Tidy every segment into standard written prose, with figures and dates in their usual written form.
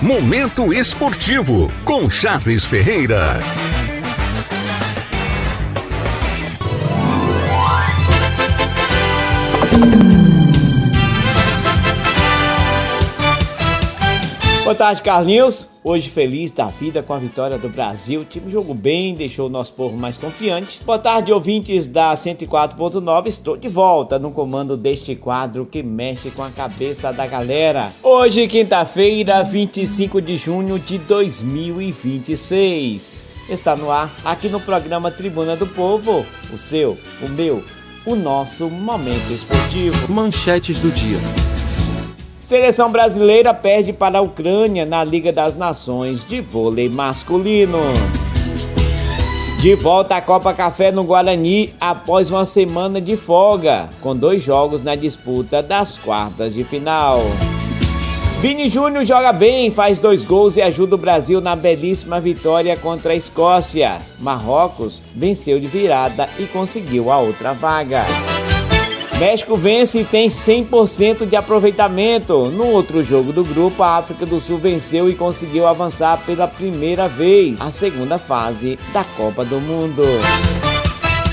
Momento Esportivo, com Charles Ferreira. Boa tarde, Carlinhos. Hoje feliz da vida com a vitória do Brasil. O time jogou bem, deixou o nosso povo mais confiante. Boa tarde, ouvintes da 104.9. Estou de volta no comando deste quadro que mexe com a cabeça da galera. Hoje, quinta-feira, 25 de junho de 2026. Está no ar, aqui no programa Tribuna do Povo, o seu, o meu, o nosso Momento Esportivo. Manchetes do dia. Seleção brasileira perde para a Ucrânia na Liga das Nações de vôlei masculino. De volta à Copa Café no Guarani após uma semana de folga, com 2 jogos na disputa das quartas de final. Vini Júnior joga bem, faz 2 gols e ajuda o Brasil na belíssima vitória contra a Escócia. Marrocos venceu de virada e conseguiu a outra vaga. México vence e tem 100% de aproveitamento. No outro jogo do grupo, a África do Sul venceu e conseguiu avançar pela primeira vez à segunda fase da Copa do Mundo.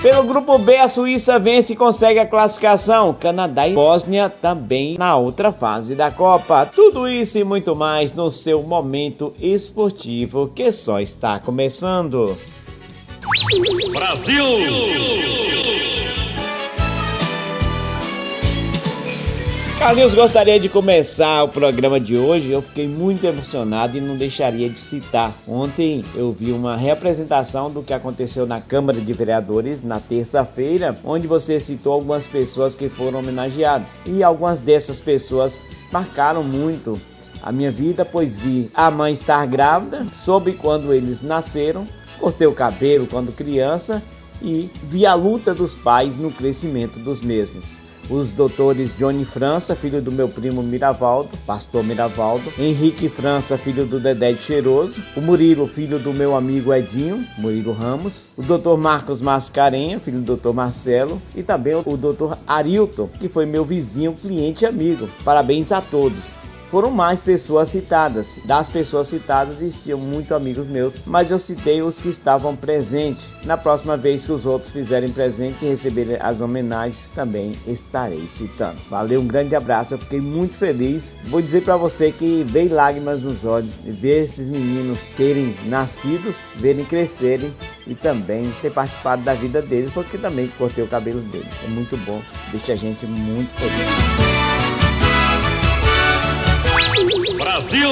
Pelo grupo B, a Suíça vence e consegue a classificação. Canadá e Bósnia também na outra fase da Copa. Tudo isso e muito mais no seu Momento Esportivo, que só está começando. Brasil! Carlinhos, gostaria de começar o programa de hoje. Eu fiquei muito emocionado e não deixaria de citar. Ontem eu vi uma reapresentação do que aconteceu na Câmara de Vereadores na terça-feira, onde você citou algumas pessoas que foram homenageadas. E algumas dessas pessoas marcaram muito a minha vida, pois vi a mãe estar grávida, soube quando eles nasceram, cortei o cabelo quando criança e vi a luta dos pais no crescimento dos mesmos. Os doutores Johnny França, filho do meu primo Miravaldo, pastor Miravaldo, Henrique França, filho do Dedé de Cheiroso, o Murilo, filho do meu amigo Edinho, Murilo Ramos, o doutor Marcos Mascarenha, filho do doutor Marcelo, e também o doutor Arilton, que foi meu vizinho, cliente e amigo. Parabéns a todos. Foram mais pessoas citadas. Das pessoas citadas existiam muitos amigos meus, mas eu citei os que estavam presentes. Na próxima vez que os outros fizerem presente e receberem as homenagens, também estarei citando. Valeu, um grande abraço, eu fiquei muito feliz. Vou dizer para você que veio lágrimas nos olhos de ver esses meninos terem nascido, verem crescerem e também ter participado da vida deles, porque também cortei o cabelo deles. É muito bom, deixa a gente muito feliz. Brasil!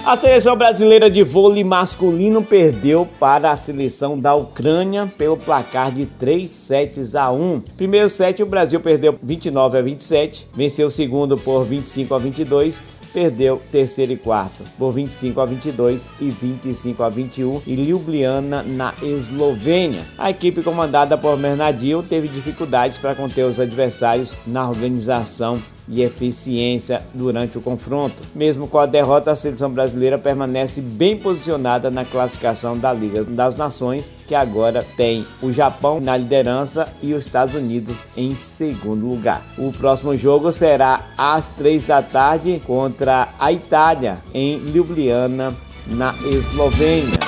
A seleção brasileira de vôlei masculino perdeu para a seleção da Ucrânia pelo placar de 3-1. Primeiro set o Brasil perdeu 29-27, venceu o segundo por 25-22, perdeu terceiro e quarto por 25-22 e 25-21 em Ljubljana, na Eslovênia. A equipe comandada por Bernardinho teve dificuldades para conter os adversários na organização e eficiência durante o confronto. Mesmo com a derrota, a seleção brasileira permanece bem posicionada na classificação da Liga das Nações, que agora tem o Japão na liderança e os Estados Unidos em segundo lugar. O próximo jogo será às 3 da tarde contra a Itália, em Ljubljana, na Eslovênia.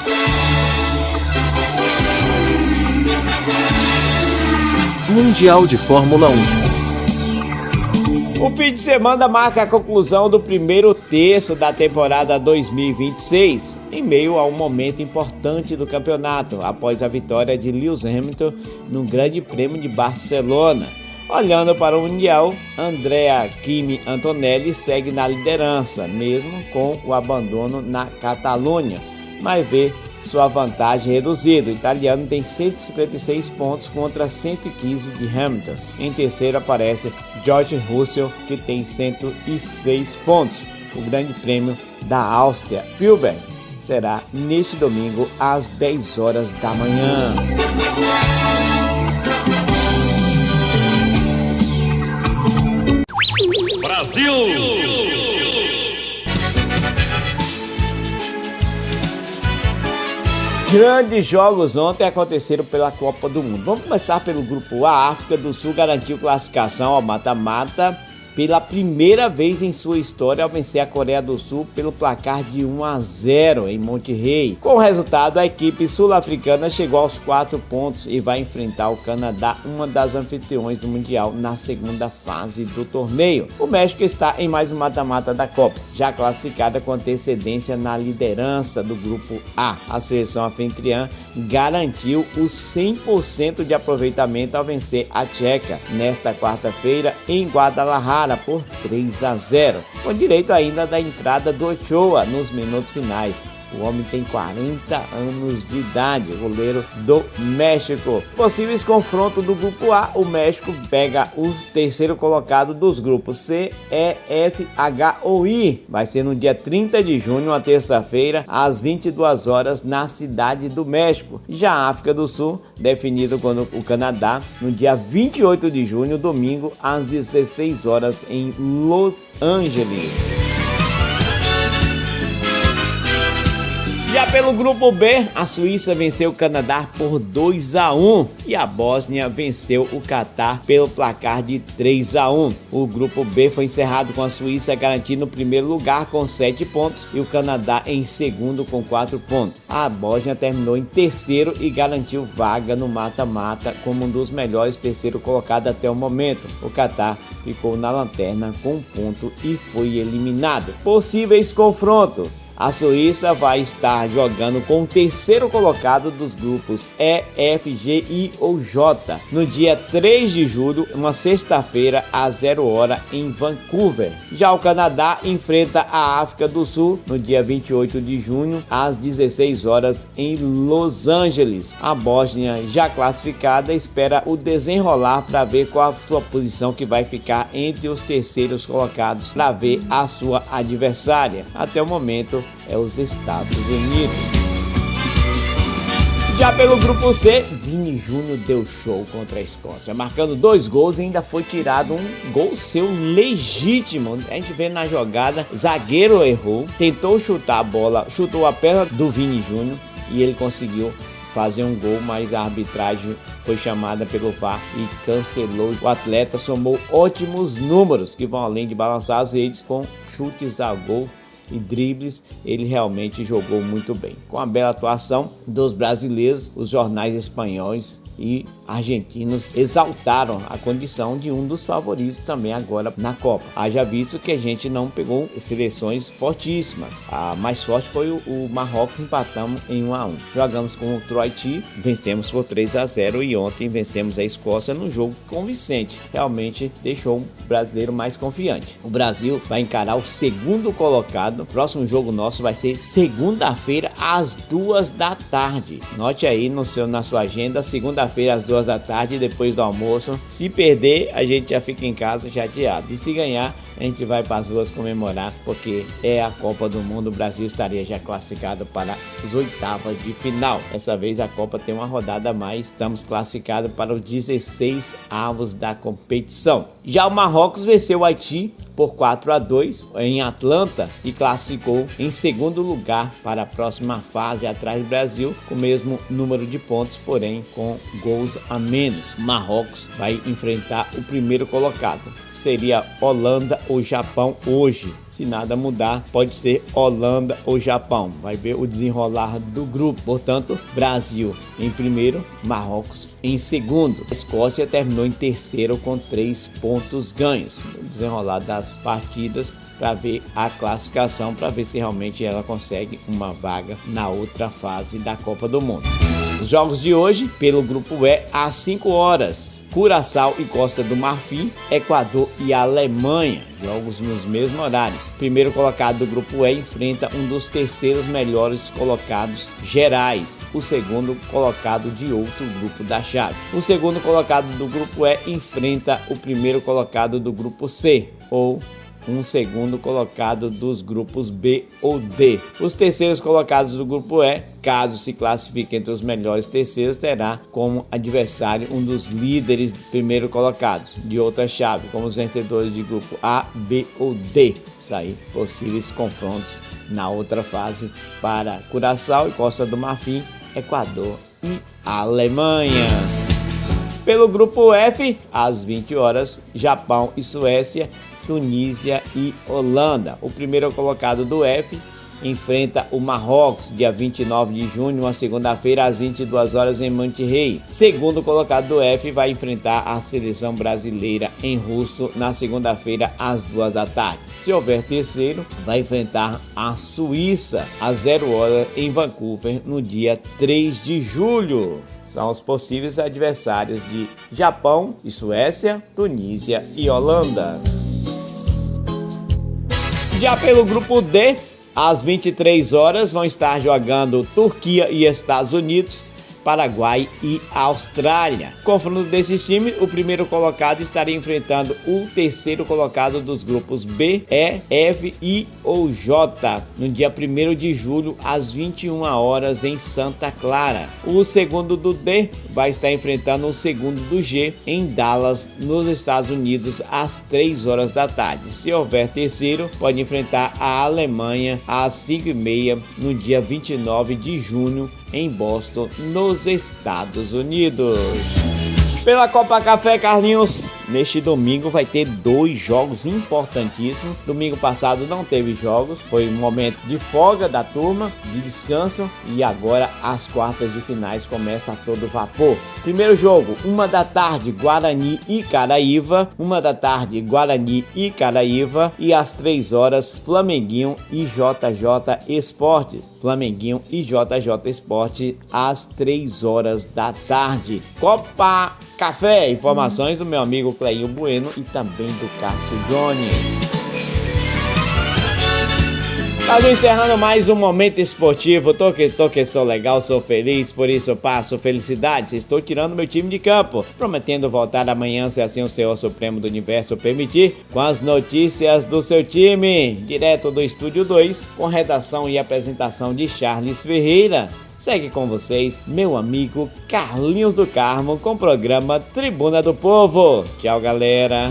Mundial de Fórmula 1. O fim de semana marca a conclusão do primeiro terço da temporada 2026, em meio a um momento importante do campeonato, após a vitória de Lewis Hamilton no Grande Prêmio de Barcelona. Olhando para o Mundial, Andrea Kimi Antonelli segue na liderança, mesmo com o abandono na Catalunha, mas vê sua vantagem reduzida. O italiano tem 156 pontos contra 115 de Hamilton. Em terceiro aparece George Russell, que tem 106 pontos. O Grande Prêmio da Áustria, Spielberg, será neste domingo às 10 horas da manhã. Brasil! Grandes jogos ontem aconteceram pela Copa do Mundo. Vamos começar pelo grupo A. A África do Sul garantiu classificação ao mata-mata pela primeira vez em sua história ao vencer a Coreia do Sul pelo placar de 1-0 em Monterrey. Com o resultado, a equipe sul-africana chegou aos 4 pontos e vai enfrentar o Canadá, uma das anfitriões do Mundial, na segunda fase do torneio. O México está em mais um mata-mata da Copa, já classificada com antecedência na liderança do grupo A. A seleção anfitriã garantiu o 100% de aproveitamento ao vencer a Tcheca nesta quarta-feira em Guadalajara por 3-0, com direito ainda da entrada do Ochoa nos minutos finais. O homem tem 40 anos de idade, goleiro do México. Possíveis confrontos do grupo A: o México pega o terceiro colocado dos grupos C, E, F, H ou I. Vai ser no dia 30 de junho, uma terça-feira, às 22 horas, na Cidade do México. Já a África do Sul, definido com o Canadá, no dia 28 de junho, domingo, às 16 horas, em Los Angeles. Já pelo grupo B, a Suíça venceu o Canadá por 2-1 e a Bósnia venceu o Catar pelo placar de 3-1. O grupo B foi encerrado com a Suíça garantindo o primeiro lugar com 7 pontos e o Canadá em segundo com 4 pontos. A Bósnia terminou em terceiro e garantiu vaga no mata-mata como um dos melhores terceiro colocado até o momento. O Catar ficou na lanterna com 1 ponto e foi eliminado. Possíveis confrontos: a Suíça vai estar jogando com o terceiro colocado dos grupos E, F, G, I ou J no dia 3 de julho, uma sexta-feira, às 0 hora em Vancouver. Já o Canadá enfrenta a África do Sul no dia 28 de junho, às 16 horas em Los Angeles. A Bósnia, já classificada, espera o desenrolar para ver qual a sua posição que vai ficar entre os terceiros colocados, para ver a sua adversária. Até o momento é os Estados Unidos. Já pelo grupo C, Vini Júnior deu show contra a Escócia, marcando 2 gols e ainda foi tirado um gol seu legítimo. A gente vê na jogada, zagueiro errou, tentou chutar a bola, chutou a perna do Vini Júnior e ele conseguiu fazer um gol, mas a arbitragem foi chamada pelo VAR e cancelou. O atleta somou ótimos números que vão além de balançar as redes com chutes a gol e dribles. Ele realmente jogou muito bem. Com a bela atuação dos brasileiros, os jornais espanhóis e argentinos exaltaram a condição de um dos favoritos também agora na Copa. Haja visto que a gente não pegou seleções fortíssimas. A mais forte foi o Marrocos, empatamos em 1-1. Jogamos contra o Haiti, vencemos por 3-0 e ontem vencemos a Escócia no jogo convincente. Realmente deixou o brasileiro mais confiante. O Brasil vai encarar o segundo colocado. O próximo jogo nosso vai ser segunda-feira às 2 da tarde. Note aí na sua agenda, segunda-feira às 2 da tarde, depois do almoço. Se perder, a gente já fica em casa chateado. E se ganhar, a gente vai para as ruas comemorar, porque é a Copa do Mundo. O Brasil estaria já classificado para as oitavas de final. Dessa vez a Copa tem uma rodada a mais. Estamos classificados para os 16 avos da competição. Já o Marrocos venceu o Haiti por 4-2 em Atlanta e classificou em segundo lugar para a próxima fase, atrás do Brasil, com o mesmo número de pontos, porém com gols a menos. Marrocos vai enfrentar o primeiro colocado. Seria Holanda ou Japão hoje. Se nada mudar, pode ser Holanda ou Japão. Vai ver o desenrolar do grupo. Portanto, Brasil em primeiro, Marrocos em segundo. A Escócia terminou em terceiro com 3 pontos ganhos. O desenrolar das partidas para ver a classificação, para ver se realmente ela consegue uma vaga na outra fase da Copa do Mundo. Os jogos de hoje, pelo grupo E, às 5 horas. Curaçao e Costa do Marfim, Equador e Alemanha, jogos nos mesmos horários. Primeiro colocado do grupo E enfrenta um dos terceiros melhores colocados gerais, o segundo colocado de outro grupo da chave. O segundo colocado do grupo E enfrenta o primeiro colocado do grupo C, ou um segundo colocado dos grupos B ou D. Os terceiros colocados do grupo E, caso se classifique entre os melhores terceiros, terá como adversário um dos líderes primeiro colocados de outra chave, como os vencedores de grupo A, B ou D. Isso aí, possíveis confrontos na outra fase para Curaçao e Costa do Marfim, Equador e Alemanha. Pelo grupo F, às 20 horas, Japão e Suécia, Tunísia e Holanda. O primeiro colocado do F enfrenta o Marrocos, dia 29 de junho, uma segunda-feira, às 22 horas em Monterrey. Segundo colocado do F vai enfrentar a seleção brasileira em Russo na segunda-feira, às 2 da tarde. Se houver terceiro, vai enfrentar a Suíça, às 0 horas em Vancouver, no dia 3 de julho. São os possíveis adversários de Japão e Suécia, Tunísia e Holanda. Já pelo grupo D, às 23 horas vão estar jogando Turquia e Estados Unidos, Paraguai e Austrália. Confronto desses times, o primeiro colocado estaria enfrentando o terceiro colocado dos grupos B, E, F, I ou J, no dia 1º de julho, às 21 horas em Santa Clara. O segundo do D vai estar enfrentando o segundo do G em Dallas, nos Estados Unidos, às 3 horas da tarde. Se houver terceiro, pode enfrentar a Alemanha às 5h30 no dia 29 de junho em Boston, nos Estados Unidos. Pela Copa Café, Carlinhos, neste domingo vai ter 2 jogos importantíssimos. Domingo passado não teve jogos, foi um momento de folga da turma, de descanso, e agora as quartas de finais começam a todo vapor. Primeiro jogo, 1 da tarde, Guarani e Caraíva. 1 da tarde, Guarani e Caraíva. E às 3 horas, Flamenguinho e JJ Esportes. Flamenguinho e JJ Esportes às 3 horas da tarde. Copa Café, informações do meu amigo Cleinho Bueno e também do Cássio Jones. Estamos encerrando mais um momento esportivo. Tô que sou legal, sou feliz, por isso eu passo felicidades. Estou tirando meu time de campo, prometendo voltar amanhã, se assim o Senhor Supremo do Universo permitir, com as notícias do seu time, direto do Estúdio 2, com redação e apresentação de Charles Ferreira. Segue com vocês, meu amigo Carlinhos do Carmo, com o programa Tribuna do Povo. Tchau, galera.